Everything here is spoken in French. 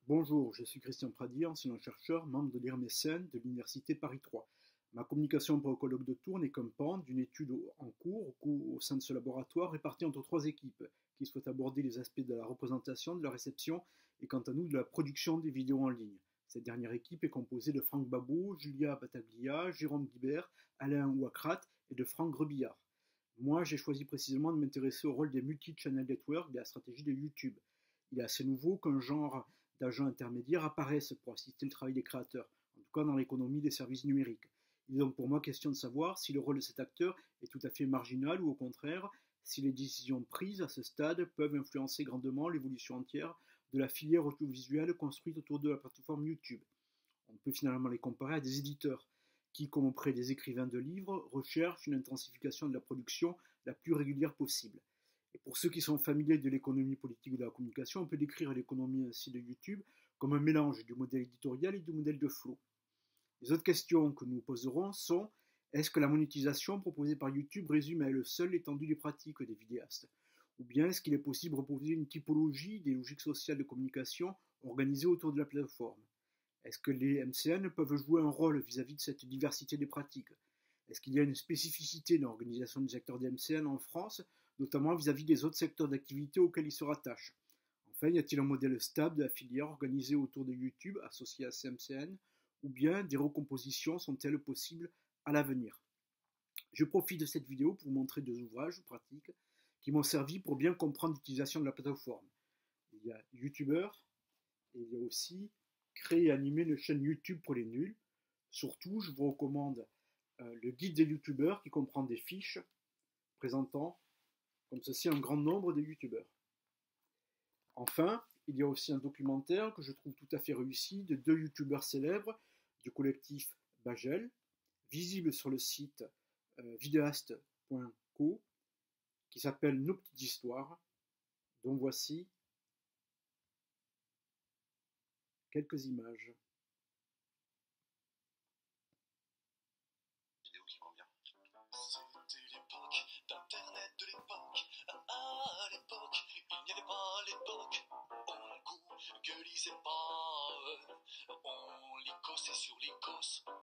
Bonjour, je suis Christian Pradier, enseignant-chercheur, membre de l'IRMESEN de l'Université Paris 3. Ma communication pour le colloque de Tours n'est qu'un pan d'une étude en cours au sein de ce laboratoire réparti entre trois équipes qui souhaitent aborder les aspects de la représentation, de la réception et quant à nous de la production des vidéos en ligne. Cette dernière équipe est composée de Franck Babot, Julia Battaglia, Jérôme Guibert, Alain Ouakrat et de Franck Rebillard. Moi, j'ai choisi précisément de m'intéresser au rôle des multi-channel networks et à la stratégie de YouTube. Il est assez nouveau qu'un genre d'agents intermédiaires apparaissent pour assister le travail des créateurs, en tout cas dans l'économie des services numériques. Il est donc pour moi question de savoir si le rôle de cet acteur est tout à fait marginal ou au contraire, si les décisions prises à ce stade peuvent influencer grandement l'évolution entière de la filière audiovisuelle construite autour de la plateforme YouTube. On peut finalement les comparer à des éditeurs qui, comme auprès des écrivains de livres, recherchent une intensification de la production la plus régulière possible. Et pour ceux qui sont familiers de l'économie politique et de la communication, on peut décrire l'économie ainsi de YouTube comme un mélange du modèle éditorial et du modèle de flow. Les autres questions que nous poserons sont: est-ce que la monétisation proposée par YouTube résume à elle seule l'étendue des pratiques des vidéastes? Ou bien est-ce qu'il est possible de proposer une typologie des logiques sociales de communication organisées autour de la plateforme? Est-ce que les MCN peuvent jouer un rôle vis-à-vis de cette diversité des pratiques? Est-ce qu'il y a une spécificité dans l'organisation du secteur des MCN en France, notamment vis-à-vis des autres secteurs d'activité auxquels ils se rattachent? Enfin, y a-t-il un modèle stable de la filière organisée autour de YouTube associé à ces MCN, ou bien des recompositions sont-elles possibles à l'avenir? Je profite de cette vidéo pour vous montrer deux ouvrages pratiques qui m'ont servi pour bien comprendre l'utilisation de la plateforme. Il y a YouTuber et il y a aussi créer et animer une chaîne YouTube pour les nuls. Surtout, je vous recommande le guide des youtubeurs qui comprend des fiches présentant comme ceci un grand nombre de youtubeurs. Enfin, il y a aussi un documentaire que je trouve tout à fait réussi de deux youtubeurs célèbres du collectif Bagel, visible sur le site vidéaste.co, qui s'appelle Nos petites histoires, dont voici quelques images. C'était l'époque d'Internet de l'époque. À l'époque, il n'y avait pas l'époque. On googlisait pas, on licossait sur les